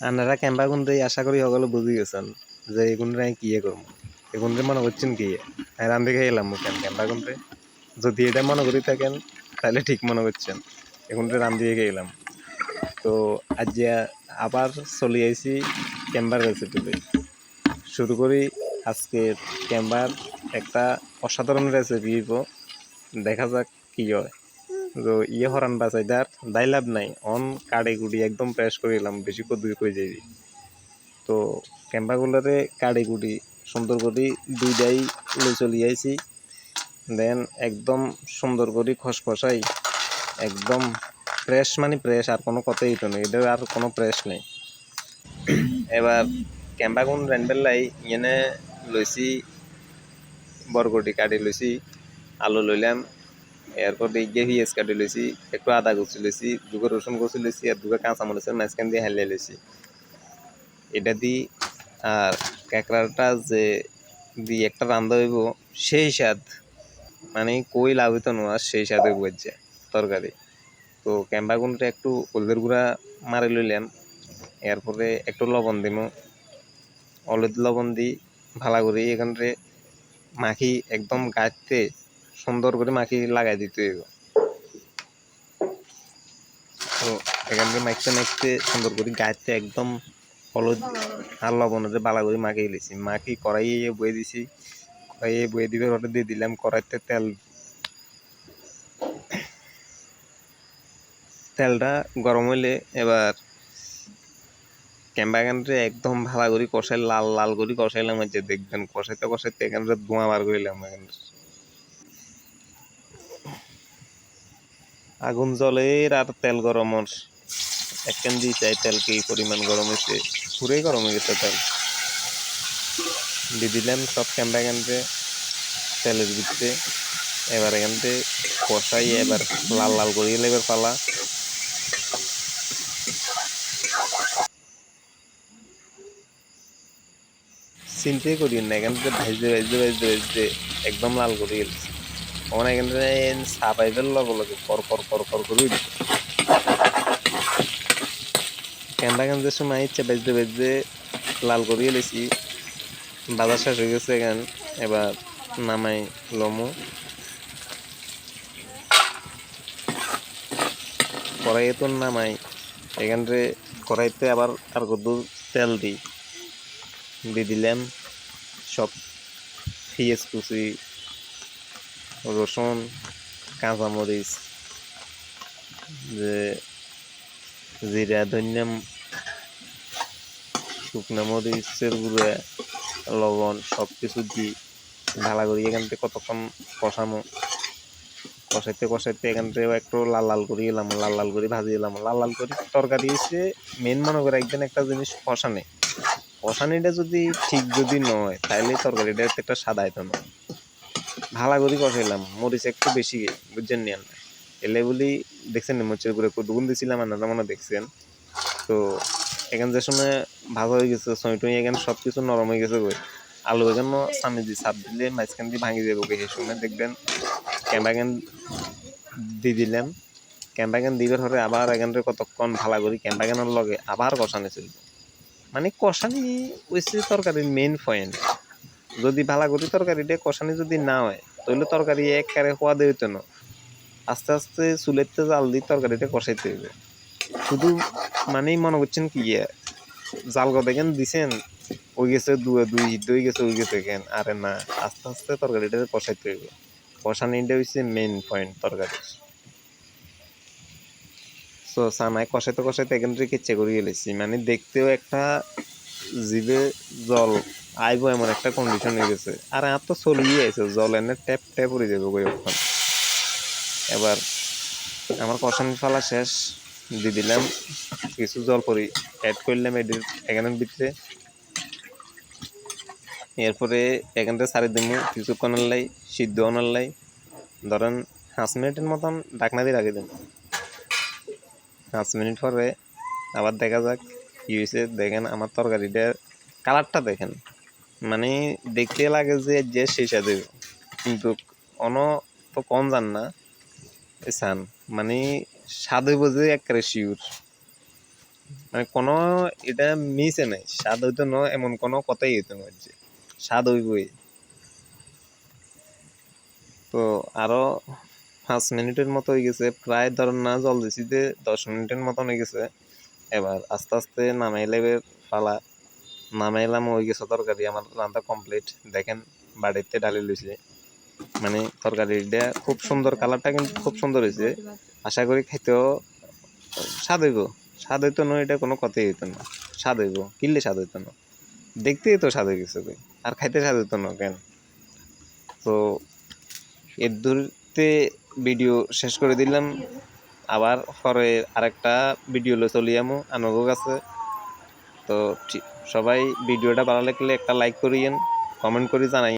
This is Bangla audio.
আপনারা ক্যাম্পা গুনতে আশা করি সকলে বুঝে গেছেন যে এগুনরা কি করবো এগুনরে মনে করছেন কি রান দেখে এলাম কেন ক্যাম্পা গুনতে যদি এটা মনে করি থাকেন তাহলে ঠিক মনে করছেন এগুনরে রান দিয়ে গেলাম তো আজ যে আবার চলে আইছি ক্যাম্বার রেসিপিতে শুরু করি আজকে ক্যাম্বার একটা অসাধারণ রেসিপি দেখা যাক কি হয় তো হরান বাসাইদার দাই লাভ নাই অন কাড়ে গুড়ি একদম প্রেস করে এলাম বেশি কদ্দুর করে যাবি তো ক্যাম্পাগুলোরে কাড়ে গুড়ি সুন্দর করে দুইটাই লই চলি আইছি দেন একদম সুন্দর করে খসখসাই একদম প্রেস মানে প্রেস আর কোনো কথাই তো নেই এটার আর কোনো প্রেস নেই এবার ক্যাম্পাগুন রেন্ডেলাই ইয়েনে লইছি বরগটি কাটি লইছি আলু লইলাম এরপর দিয়ে পিঁয়াজ কাটি লইছি একটু আদা কুচি লইছি দুটো রসুন কুচি লইছি আর দুটো কাঁচামরিচের মাঝখান দিয়ে হালিয়ে লইছি এটা দি আর কাঁকড়াটা যে দিয়ে একটা রান্ধা হইব সেই স্বাদ মানে কই লাভ হইতো না সেই স্বাদ হইব যায় তরকারি তো ক্যাম্বা গুনটা একটু হলদের গুঁড়া মারি লইলাম এরপরে একটু লবণ দিম হলুদ লবণ দি ভালো করে এখানে মাখি একদম গাছতে সুন্দর করে মাখি লাগাই দিতে হইব তো এখানে মাখতে মাখতে সুন্দর করে গাছতে একদম হলুদ আর লবণের বালা করে মাখিয়ে লিছি মাখি কড়াইয়ে বয়ে দিছি কড়াইয়ে বয়ে দিবে ওটা দিয়ে দিলাম কড়াইতে তেলটা গরম হইলে এবার ক্যাম্বাগানরে একদম ভালো করে কষাই লাল লাল করে কষাইলাম যে দেখবেন কষাইতে কষাইতে এখানে ধোঁয়া বার করিলাম এখানে আগুন জলের আর তেল গরমর একখান দিয়ে চাই তেল কি পরিমাণ গরম হয়েছে পুরাই গরম হয়ে গেছে তেল দিয়ে দিলাম সব ক্যাম্বাগানরে তেলের ভিতরে এবার এখানতে কষাই এবার লাল লাল করিয়ে এবার পালা চিন্তাই করি না এখানতে ভাজতে ভাজতে ভাজতে ভাজতে একদম লাল করে গেছে তখন এখানতে সাপাইবের লগে লগে কর কর কর কর করে ক্যাম্বাগানদের সময় ইচ্ছে ভাজতে ভাজতে লাল করিয়ে লেছি বাজার শেষ হয়ে গেছে এখান এবার নামাই লমু কড়াইয়ে তো নামাই এখানে কড়াইতে আবার আর কত তেল দিয়ে দিলাম সব পেঁয়াজ কুচি রসুন কাঁচামরিচ যে জিরা ধনিয়া শুকনো মরিচের গুঁড়া লবণ সব কিছু দিই ভালো করি এখান থেকে কতক্ষণ কষানো কষাইতে কষাইতে এখান থেকে একটু লাল লাল করে এলাম লাল লাল করে ভাজি এলাম লাল লাল করে তরকারি এসে মেন মনে করে একদিন একটা জিনিস কষানিটা যদি ঠিক যদি নয় তাহলে তরকারিটা একটা সাদা হইতো না ভালো করে কষাইলাম মরিচ একটু বেশি বুঝছেন নি আমরা এলে বলি দেখছেন মরিচের গুঁড়ো দুগুণ দিয়েছিলাম আপনারা মনে দেখছেন তো এখান যে সময় ভাজা হয়ে গেছে সইটুই এখানে সব কিছু নরম হয়ে গেছে বই আলু এখানে সামনে দিয়ে চাপ দিলে মাঝখান দিয়ে ভাঙি যাবো সেই সময় দেখবেন ক্যাম্বাগান দিয়ে দিলাম ক্যাম্বাগান দিবার পরে আবার এখানে কতক্ষণ ভালো করি ক্যাম্বাগানের লগে আবার কষানো ছিল মানে কষানি হচ্ছে তরকারির মেইন পয়েন্ট যদি ভালো করি তরকারিটা কষানি যদি না হয় তাহলে তরকারি একবারে হওয়া দিয়ে হইতো না আস্তে আস্তে চুলেতে জাল দিয়ে তরকারিটা কষাইতে হইবে শুধু মানেই মনে করছেন কি জাল দেখেন দিছেন ওই গেছে দুই দুই গেছে ওই গেছে কেন আরে না আস্তে আস্তে তরকারিটা কষাইতে হইবে কষানিটা হচ্ছে মেইন পয়েন্ট তরকারির তো সানায় কষাইতে কষাইতে এখান থেকে ইচ্ছে করে গেলেছি মানে দেখতেও একটা জিভে জল আইব এমন একটা কন্ডিশন হয়ে গেছে আর আর তো চলিয়ে আছে জল এনে ট্যাপ ট্যাপ পড়ে যাবে কয়েকক্ষণ এবার আমার কষানি ফালা শেষ দিয়ে দিলাম কিছু জল পরি অ্যাড করলাম এখানের ভিতরে এরপরে এখানটা ছাড়ি দিব কিছুক্ষণের লাই সিদ্ধ হওয়ার লাই ধরেন 5 মিনিটের মতন ঢাকনা দিয়ে রাখি দিন 5 মিনিট পরে আবার দেখা যাক কি হয়েছে দেখেন আমার তরকারিটার কালারটা দেখেন মানে দেখতে লাগে যে শেষা দেব কিন্তু অন তো কম জান না সান মানে স্বাদ হইব যে একেবারে শিওর মানে কোনো এটা মিসে নাই, স্বাদ হইতো না এমন কোনো কথাই হইতো না, যে স্বাদ হইবই। তো আরো 5 মিনিটের মতো হয়ে গেছে, প্রায় ধরেন না জল দিছি যে 10 মিনিটের মতন হয়ে গেছে। এবার আস্তে আস্তে নামাইলে পালা, নামাইলাম, হয়ে গেছে তরকারি আমার রান্না কমপ্লিট। দেখেন বাড়িতে ডালি লইছে, মানে তরকারিটা খুব সুন্দর, কালারটা কিন্তু খুব সুন্দর হয়েছে। আশা করি খাইতেও স্বাদ হইব। স্বাদ হইতো না এটা কোনো কথাই হইতো না, স্বাদ হইব, কিনলে স্বাদ হইতো না, দেখতেই তো স্বাদ হয়ে গেছে কই, আর খাইতে স্বাদ হইতো না কেন? তো এর দূরতে ভিডিও শেষ করে দিলাম। আবার পরে আরেকটা ভিডিও লো চলি আমু আনগো কাছে। তো সবাই ভিডিওটা ভালো লাগলে একটা লাইক করিয়েন, কমেন্ট করে জানাই।